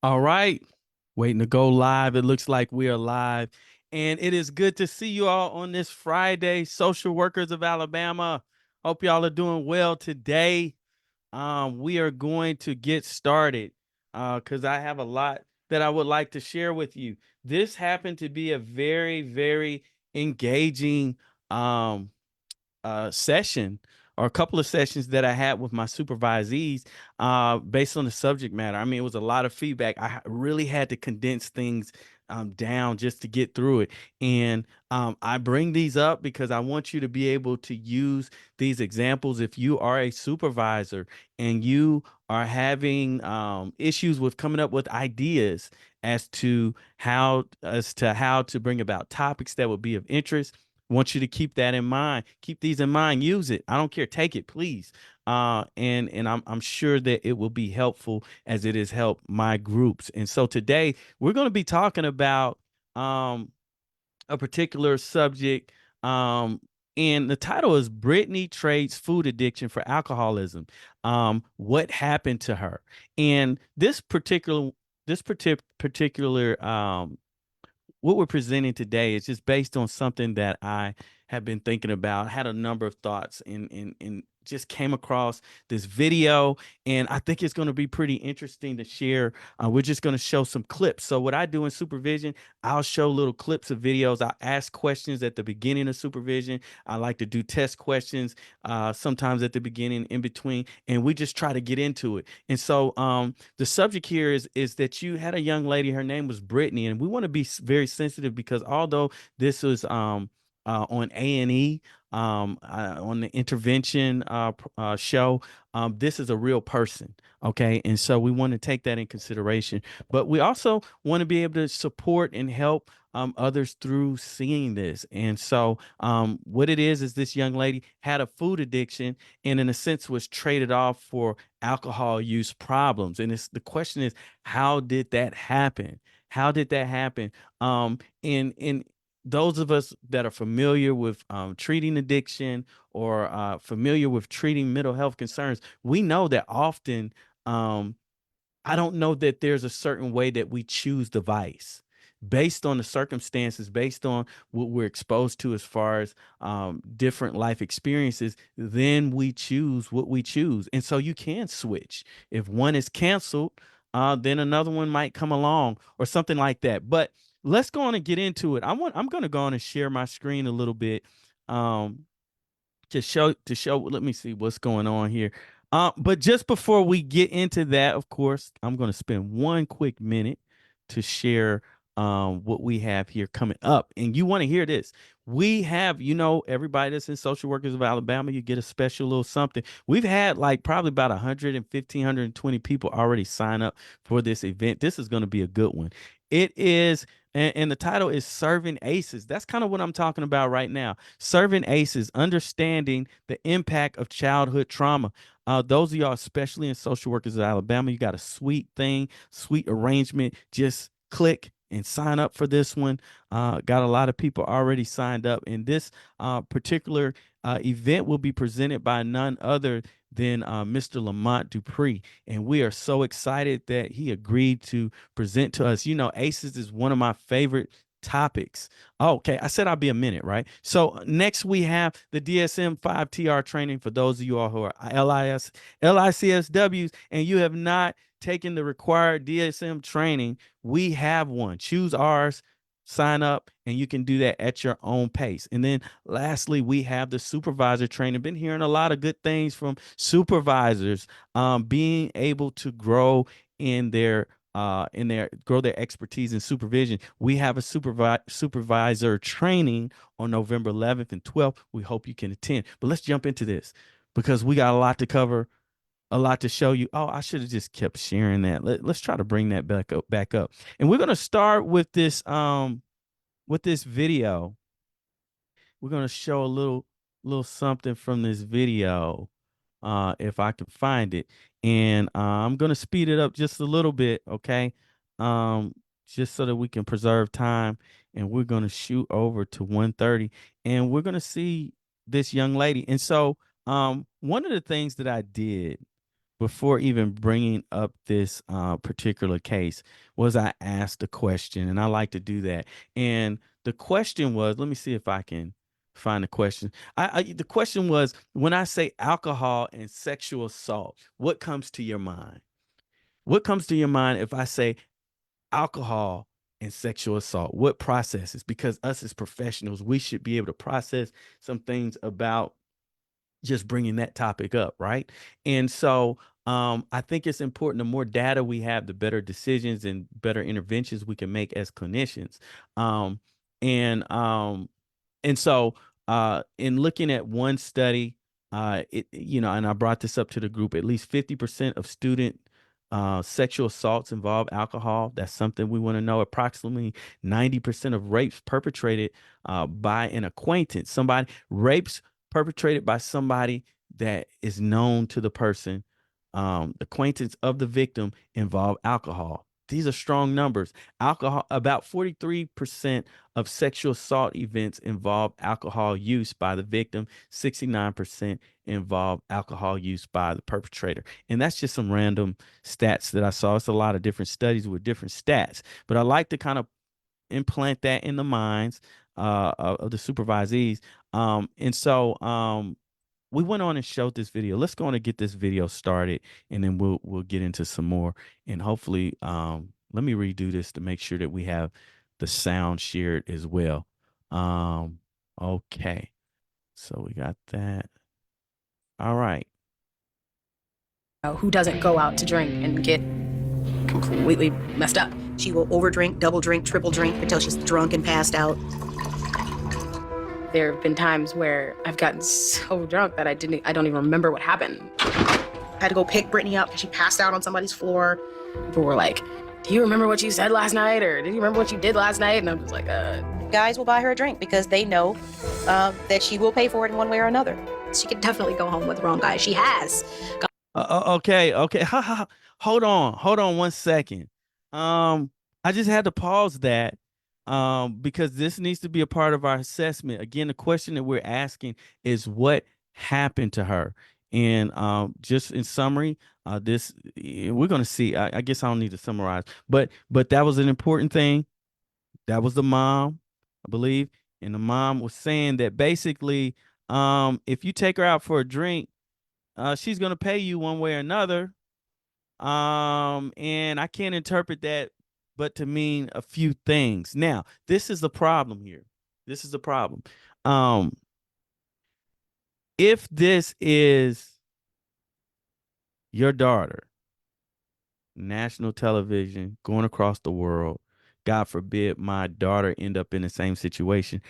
All right. Waiting to go live. It looks like we are live. And it is good to see you all on this Friday, social workers of Alabama. Hope y'all are doing well today. We are going to get started because I have a lot that I would like to share with you. This happened to be a very, very engaging um, session or a couple of sessions that I had with my supervisees based on the subject matter. I mean, it was a lot of feedback. Really had to condense things down just to get through it. And I bring these up because I want you to be able to use these examples if you are a supervisor and you are having issues with coming up with ideas as to how to bring about topics that would be of interest. Want you to keep that in mind. Keep these in mind. Use it. I don't care. Take it, please. And I'm sure that it will be helpful as it has helped my groups. And so today we're going to be talking about um, a particular subject. And the title is Brittney Trades Food Addiction for Alcoholism. What happened to her? And this particular what we're presenting today is just based on something that I have been thinking about, had a number of thoughts, and just came across this video, and I think it's going to be pretty interesting to share. We're just going to show some clips. So what I do in supervision, I'll show little clips of videos. I ask questions at the beginning of supervision. I like to do test questions sometimes at the beginning, in between, and we just try to get into it. And so the subject here is that you had a young lady. Her name was Brittney, and we want to be very sensitive because although this was on A&E, on the intervention show, this is a real person. Okay, and so we want to take that in consideration, but we also want to be able to support and help others through seeing this. And so what it is this young lady had a food addiction and in a sense was traded off for alcohol use problems. And the question is, how did that happen? How did that happen? In those of us that are familiar with treating addiction or familiar with treating mental health concerns, we know that often um, I don't know that there's a certain way that we choose the vice based on the circumstances, based on what we're exposed to as far as different life experiences. Then we choose what we choose. And so you can switch. If one is canceled, then another one might come along or something like that. But let's go on and get into it. I'm going to go on and share my screen a little bit. Um, to show let me see what's going on here. But just before we get into that, of course, I'm going to spend one quick minute to share what we have here coming up. And you want to hear this. We have, everybody that's in Social Workers of Alabama, you get a special little something. We've had like probably about 115, 120 people already sign up for this event. This is going to be a good one. It is, and the title is Serving Aces. That's kind of what I'm talking about right now. Serving Aces, understanding the impact of childhood trauma. Those of y'all, especially in Social Workers of Alabama, you got a sweet thing, sweet arrangement. Just click and sign up for this one. Got a lot of people already signed up. And this particular event will be presented by none other than Mr. Lamont Dupree. And we are so excited that he agreed to present to us. ACEs is one of my favorite topics. Oh, okay, I said I'll be a minute, right? So next we have the DSM-5 TR training for those of you all who are LICSWs and you have not taken the required DSM training. We have one. Choose ours, sign up, and you can do that at your own pace. And then lastly, we have the supervisor training. Been hearing a lot of good things from supervisors, being able to grow in their grow their expertise in supervision. We have a supervisor training on November 11th and 12th. We hope you can attend. But let's jump into this because we got a lot to cover, a lot to show you. Oh, I should have just kept sharing that. Let's try to bring that back up. And we're going to start with this video. We're going to show a little something from this video if I can find it. And I'm going to speed it up just a little bit, okay? Um, just so that we can preserve time. And we're going to shoot over to 1:30 and we're going to see this young lady. And so one of the things that I did before even bringing up this particular case, was I asked a question, and I like to do that. And the question was, let me see if I can find the question. The question was, when I say alcohol and sexual assault, what comes to your mind? What comes to your mind if I say alcohol and sexual assault? What processes? Because us as professionals, we should be able to process some things about just bringing that topic up, right? And so I think it's important. The more data we have, the better decisions and better interventions we can make as clinicians. Um, and um, and so, in looking at one study, and I brought this up to the group, at least 50% of student sexual assaults involve alcohol. That's something we want to know. Approximately 90% of rapes perpetrated by an acquaintance, somebody rapes perpetrated by somebody that is known to the person, acquaintance of the victim, involve alcohol. These are strong numbers. Alcohol, about 43% of sexual assault events involve alcohol use by the victim. 69% involve alcohol use by the perpetrator. And that's just some random stats that I saw. It's a lot of different studies with different stats, but I like to kind of implant that in the minds of the supervisees. And so we went on and showed this video. Let's go on and get this video started, and then we'll get into some more. And hopefully, let me redo this to make sure that we have the sound shared as well. Okay, so we got that. All right. Who doesn't go out to drink and get completely messed up? She will overdrink, double drink, triple drink until she's drunk and passed out. There have been times where I've gotten so drunk that I don't even remember what happened. I had to go pick Brittney up because she passed out on somebody's floor. People were like, do you remember what you said last night? Or did you remember what you did last night? And I'm just like, Guys will buy her a drink because they know that she will pay for it in one way or another. She could definitely go home with the wrong guy. She has. Okay. Hold on 1 second. I just had to pause that because this needs to be a part of our assessment. Again, the question that we're asking is what happened to her. And just in summary, we're going to see. I guess I don't need to summarize, but that was an important thing. That was the mom, I believe, and the mom was saying that basically, if you take her out for a drink, she's going to pay you one way or another. And I can't interpret that but to mean a few things. Now, this is the problem here. This is the problem. If this is your daughter, national television, going across the world, God forbid my daughter end up in the same situation,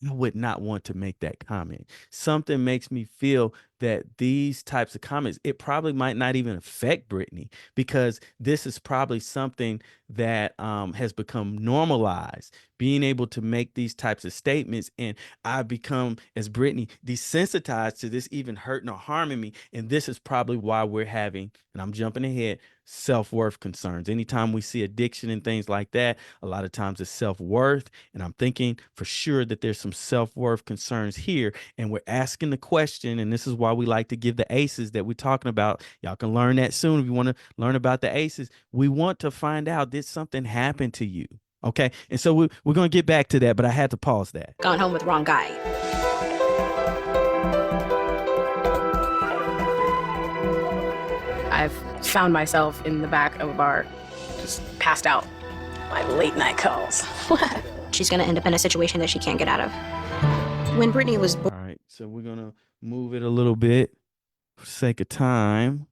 I would not want to make that comment. Something makes me feel that these types of comments, it probably might not even affect Brittney, because this is probably something that has become normalized, being able to make these types of statements. And I've become, as Brittney, desensitized to this even hurting or harming me. And this is probably why we're having, and I'm jumping ahead, self-worth concerns. Anytime we see addiction and things like that, a lot of times it's self-worth. And I'm thinking for sure that there's some self-worth concerns here. And we're asking the question, and this is why we like to give the ACEs that we're talking about. Y'all can learn that soon if you want to learn about the ACEs. We want to find out, did something happen to you? Okay. And so we're going to get back to that, but I had to pause that. Gone home with the wrong guy. I've found myself in the back of a bar, just passed out. My late night calls. She's going to end up in a situation that she can't get out of. When Brittney was born. All right. So we're going to move it a little bit for sake of time.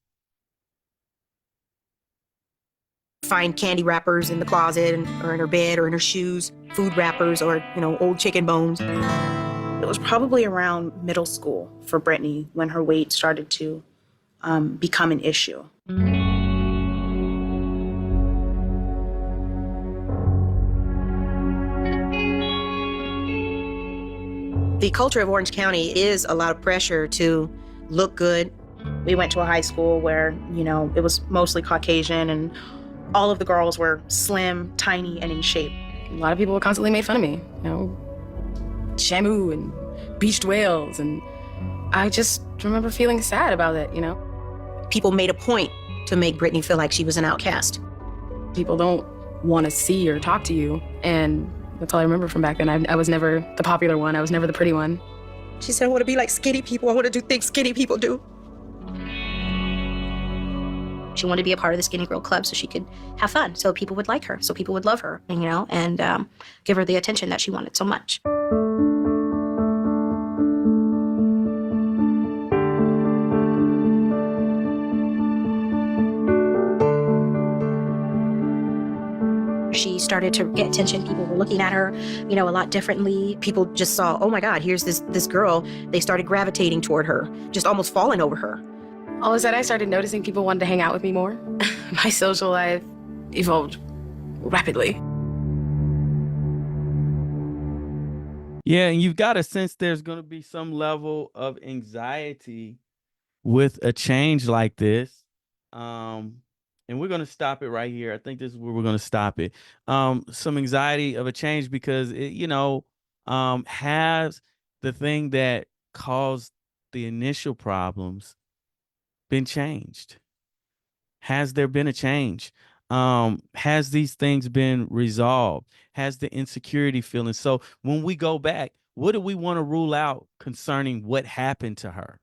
Find candy wrappers in the closet or in her bed or in her shoes, food wrappers or, old chicken bones. It was probably around middle school for Brittney when her weight started to become an issue. The culture of Orange County is a lot of pressure to look good. We went to a high school where, it was mostly Caucasian and all of the girls were slim, tiny, and in shape. A lot of people constantly made fun of me, Shamu and beached whales. And I just remember feeling sad about it, People made a point to make Brittney feel like she was an outcast. People don't want to see or talk to you, and that's all I remember from back then. I was never the popular one. I was never the pretty one. She said, I want to be like skinny people. I want to do things skinny people do. She wanted to be a part of the Skinny Girl Club so she could have fun, so people would like her, so people would love her, and give her the attention that she wanted so much. She started to get attention. People were looking at her, a lot differently. People just saw, oh my God, here's this girl. They started gravitating toward her, just almost falling over her. All of a sudden, I started noticing people wanted to hang out with me more. My social life evolved rapidly. Yeah, and you've got to sense there's going to be some level of anxiety with a change like this. And we're going to stop it right here. I think this is where we're going to stop it. Some anxiety of a change because it, has the thing that caused the initial problems been changed? Has there been a change? Has these things been resolved? Has the insecurity feeling? So when we go back, what do we want to rule out concerning what happened to her?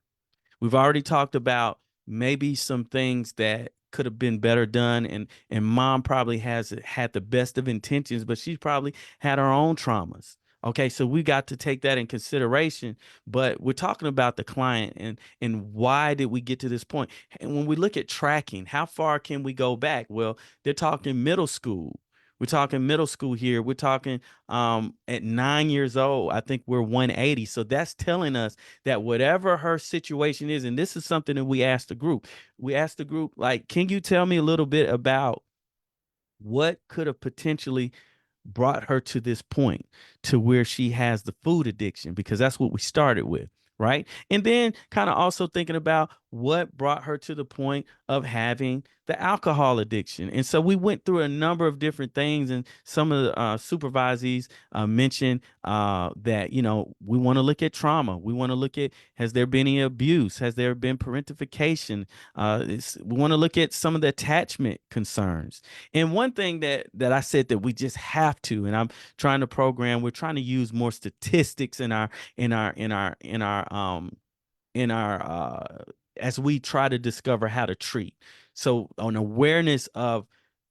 We've already talked about maybe some things that could have been better done, and mom probably has had the best of intentions, but she's probably had her own traumas. Okay, so we got to take that in consideration, but we're talking about the client and why did we get to this point? And when we look at tracking, how far can we go back? Well, they're talking middle school. We're talking middle school here. We're talking at 9 years old, I think we're 180. So that's telling us that whatever her situation is, and this is something that we asked the group. We asked the group, like, can you tell me a little bit about what could have potentially brought her to this point to where she has the food addiction, because that's what we started with, right? And then kind of also thinking about what brought her to the point of having the alcohol addiction. And so we went through a number of different things, and some of the supervisors mentioned that, we want to look at trauma. We want to look at, has there been any abuse? Has there been parentification? We want to look at some of the attachment concerns. And one thing that I said that we just have to, and I'm trying to program, we're trying to use more statistics in our as we try to discover how to treat. So an awareness of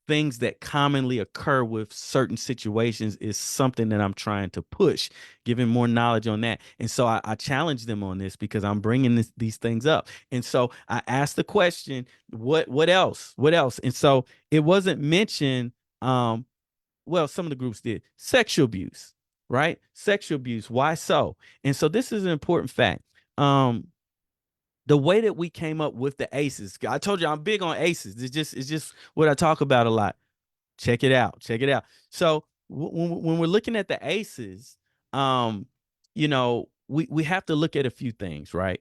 things that commonly occur with certain situations is something that I'm trying to push, giving more knowledge on that. And so I challenge them on this because I'm bringing these things up. And so I asked the question, what else? What else? And so it wasn't mentioned. Well, some of the groups did. Sexual abuse, right? Sexual abuse. Why so? And so this is an important fact. The way that we came up with the ACEs, I told you I'm big on ACEs. It's just what I talk about a lot. Check it out. Check it out. So when we're looking at the ACEs, we have to look at a few things, right?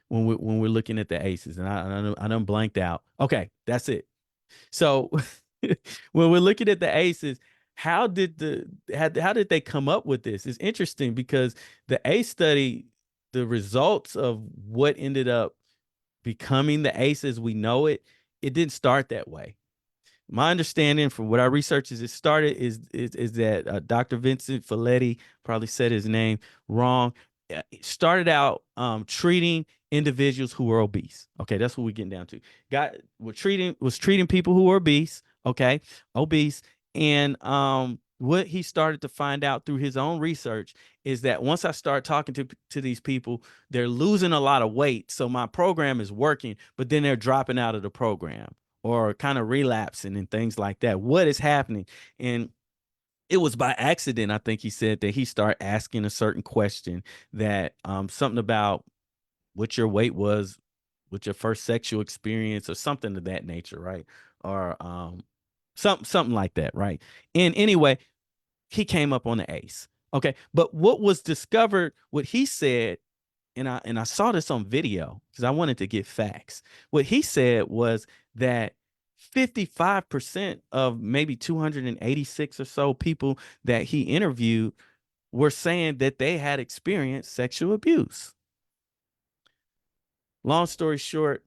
When we're looking at the ACEs, and I done blanked out. Okay, that's it. So when we're looking at the ACEs, how did they come up with this? It's interesting because the ACE study, the results of what ended up becoming the ACE as we know it, it didn't start that way. My understanding from what I research is that Dr. Vincent Folletti, probably said his name wrong, started out treating individuals who were obese. Okay, that's what we're getting down to. Was treating people who were obese, okay, obese. And what he started to find out through his own research is that once I start talking to these people, they're losing a lot of weight. So my program is working, but then they're dropping out of the program or kind of relapsing and things like that. What is happening? And it was by accident, I think he said, that he started asking a certain question that something about what your weight was, what your first sexual experience or something of that nature, right? Or something like that, right? And anyway, he came up on the ACE. Okay, but what was discovered, what he said, and I saw this on video because I wanted to get facts. What he said was that 55% of maybe 286 or so people that he interviewed were saying that they had experienced sexual abuse. Long story short,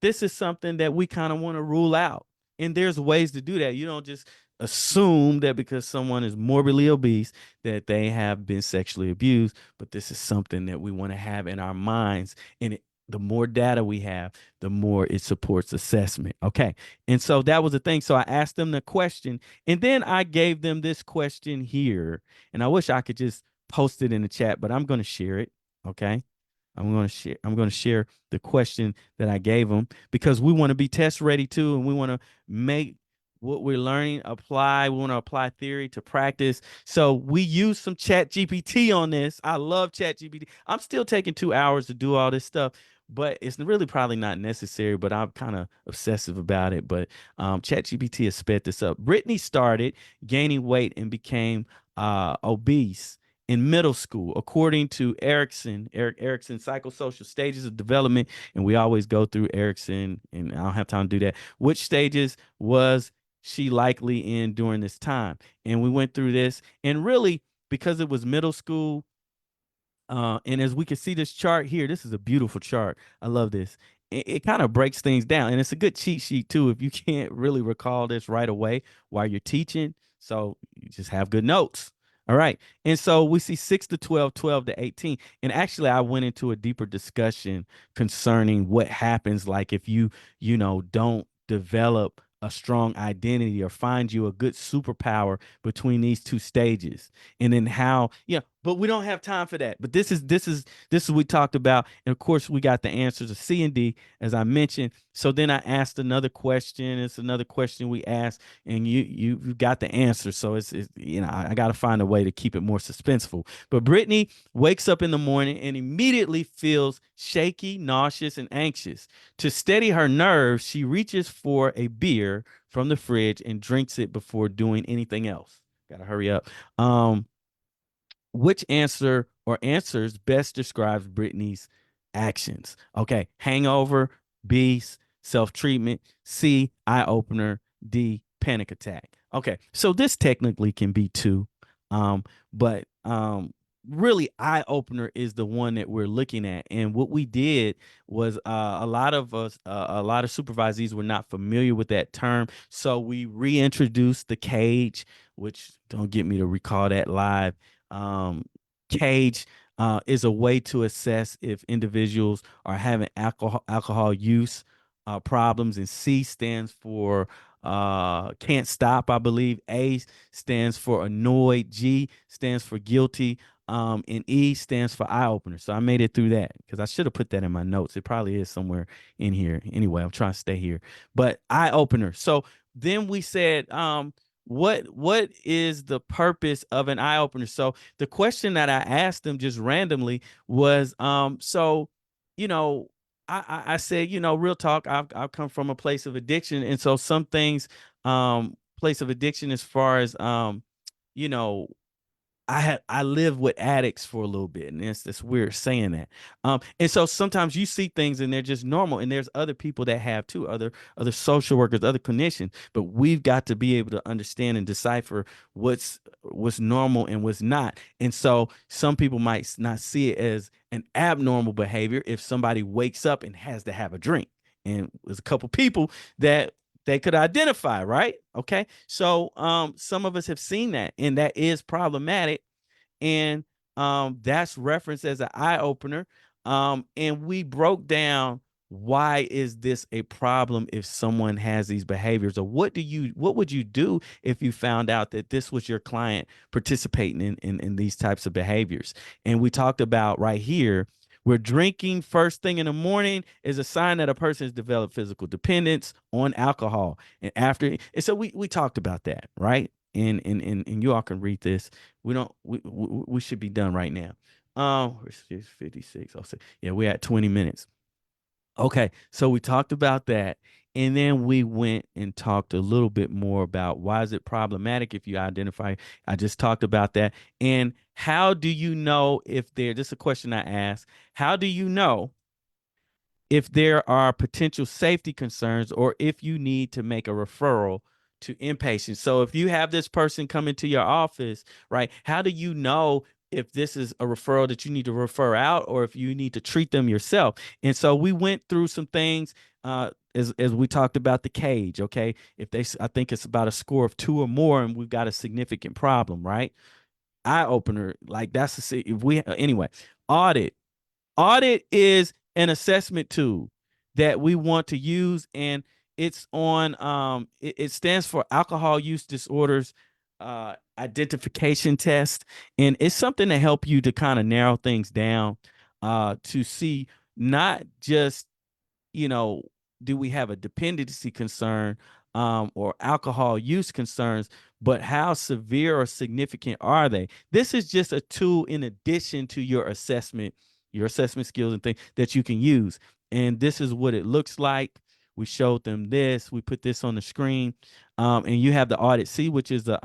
this is something that we kind of want to rule out. And there's ways to do that. You don't just assume that because someone is morbidly obese that they have been sexually abused, but this is something that we want to have in our minds. And the more data we have, the more it supports assessment. Okay. And so that was the thing. So I asked them the question, and then I gave them this question here. And I wish I could just post it in the chat, but I'm going to share it. Okay. I'm going to share the question that I gave them, because we want to be test ready too. And we want to make what we're learning apply. We want to apply theory to practice. So we use some Chat GPT on this. I love Chat GPT. I'm still taking 2 hours to do all this stuff, but it's really probably not necessary, but I'm kind of obsessive about it. But Chat GPT has sped this up. Brittney started gaining weight and became obese in middle school, according to Erickson psychosocial stages of development. And we always go through Erickson, and I don't have time to do that. Which stages was she likely in during this time? And we went through this, and really, because it was middle school, and as we can see this chart here, this is a beautiful chart. I love this. It kind of breaks things down, and it's a good cheat sheet too if you can't really recall this right away while you're teaching. So you just have good notes. All right. And so we see 6 to 12, 12 to 18. And actually, I went into a deeper discussion concerning what happens, like if you don't develop a strong identity or find you a good superpower between these two stages. And then how, but we don't have time for that. But this is what we talked about. And of course, we got the answers of C and D, as I mentioned. So then I asked another question. It's another question we asked, and you got the answer. So it's I got to find a way to keep it more suspenseful. But Brittney wakes up in the morning and immediately feels shaky, nauseous, and anxious. To steady her nerves, she reaches for a beer from the fridge and drinks it before doing anything else. Gotta hurry up. Which answer or answers best describes Brittney's actions? Okay, hangover. B, self-treatment. C, eye-opener. D, panic attack. Okay, so this technically can be two, but really eye-opener is the one that we're looking at. And what we did was a lot of supervisees were not familiar with that term, so we reintroduced the cage, which don't get me to recall that live. Cage is a way to assess if individuals are having alcohol use problems. And C stands for can't stop, I believe. A stands for annoyed. G stands for guilty. And E stands for eye opener. So I made it through that because I should have put that in my notes. It probably is somewhere in here. Anyway, I'm trying to stay here. But eye opener. So then we said, what is the purpose of an eye opener? So the question that I asked them just randomly was, I said, real talk, I've come from a place of addiction. And so some things, place of addiction as far as, I lived with addicts for a little bit, and it's weird saying that. And so sometimes you see things and they're just normal, and there's other people that have too, other social workers, other clinicians. But we've got to be able to understand and decipher what's normal and what's not. And so some people might not see it as an abnormal behavior if somebody wakes up and has to have a drink. And there's a couple people that they could identify, right? Okay. So some of us have seen that, and that is problematic. And that's referenced as an eye opener. And we broke down, why is this a problem if someone has these behaviors? Or what would you do if you found out that this was your client participating in these types of behaviors? And we talked about right here, where drinking first thing in the morning is a sign that a person has developed physical dependence on alcohol. And so we talked about that, right? And you all can read this. We should be done right now. It's 56. I'll say, yeah, we're at 20 minutes. Okay, so we talked about that. And then we went and talked a little bit more about why is it problematic if you identify. I just talked about that. And how do you know if this is a question I asked, how do you know if there are potential safety concerns or if you need to make a referral to inpatient? So if you have this person come into your office, right, how do you know if this is a referral that you need to refer out or if you need to treat them yourself. And so we went through some things as we talked about the cage. Okay, I think it's about a score of 2 or more, and we've got a significant problem, right? Eye opener, like that's if we anyway. Audit is an assessment tool that we want to use, and it's on it stands for alcohol use disorders identification test, and it's something to help you to kind of narrow things down to see not just, you know, do we have a dependency concern or alcohol use concerns, but how severe or significant are they? This is just a tool in addition to your assessment skills and things that you can use. And this is what it looks like. We showed them this. We put this on the screen. And you have the Audit-C, which is the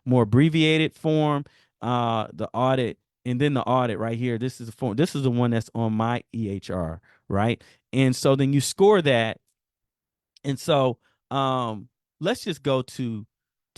more abbreviated form, the audit, and then the audit right here. This is the form. This is the one that's on my EHR, right? And so then you score that. And so let's just go to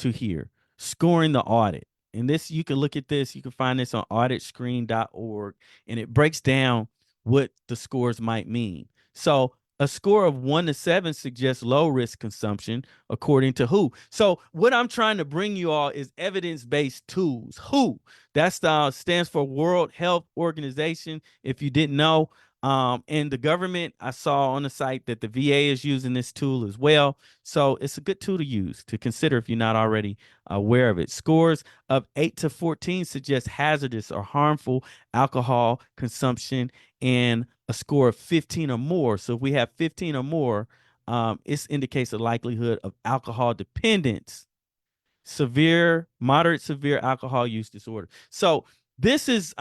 here, scoring the audit. And this, you can look at this, you can find this on auditscreen.org, and it breaks down what the scores might mean. So a score of 1 to 7 suggests low risk consumption, according to WHO. So what I'm trying to bring you all is evidence-based tools. WHO, that stands for World Health Organization, if you didn't know. And the government, I saw on the site that the VA is using this tool as well. So it's a good tool to use, to consider if you're not already aware of it. Scores of 8 to 14 suggest hazardous or harmful alcohol consumption, and a score of 15 or more. So if we have 15 or more, it indicates the likelihood of alcohol dependence, moderate, severe alcohol use disorder. So this is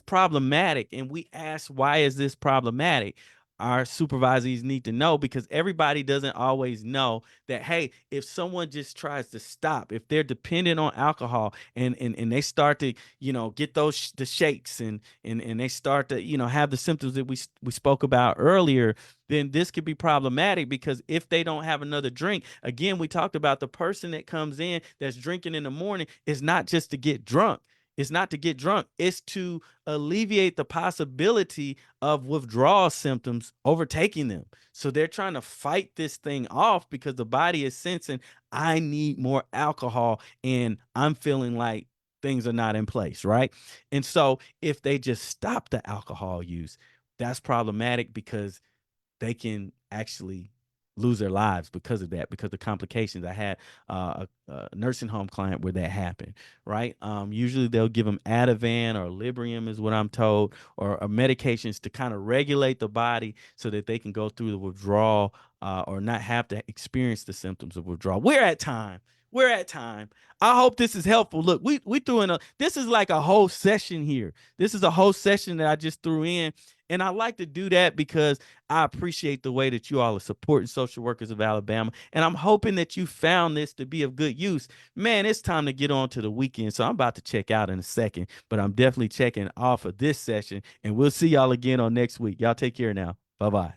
problematic, and we ask, why is this problematic? Our supervisors need to know, because everybody doesn't always know that, hey, if someone just tries to stop, if they're dependent on alcohol and they start to, you know, get the shakes and they start to, you know, have the symptoms that we spoke about earlier, then this could be problematic, because if they don't have another drink, again, we talked about the person that comes in that's drinking in the morning is not just to get drunk. It's not to get drunk. It's to alleviate the possibility of withdrawal symptoms overtaking them. So they're trying to fight this thing off, because the body is sensing, I need more alcohol, and I'm feeling like things are not in place, right? And so if they just stop the alcohol use, that's problematic, because they can actually lose their lives because of that, because of complications. I had a nursing home client where that happened, right? Usually they'll give them Ativan or Librium, is what I'm told, or medications to kind of regulate the body so that they can go through the withdrawal or not have to experience the symptoms of withdrawal. We're at time. I hope this is helpful. Look, we threw in this is like a whole session here. This is a whole session that I just threw in. And I like to do that because I appreciate the way that you all are supporting Social Workers of Alabama. And I'm hoping that you found this to be of good use. Man, it's time to get on to the weekend. So I'm about to check out in a second, but I'm definitely checking off of this session. And we'll see y'all again on next week. Y'all take care now. Bye-bye.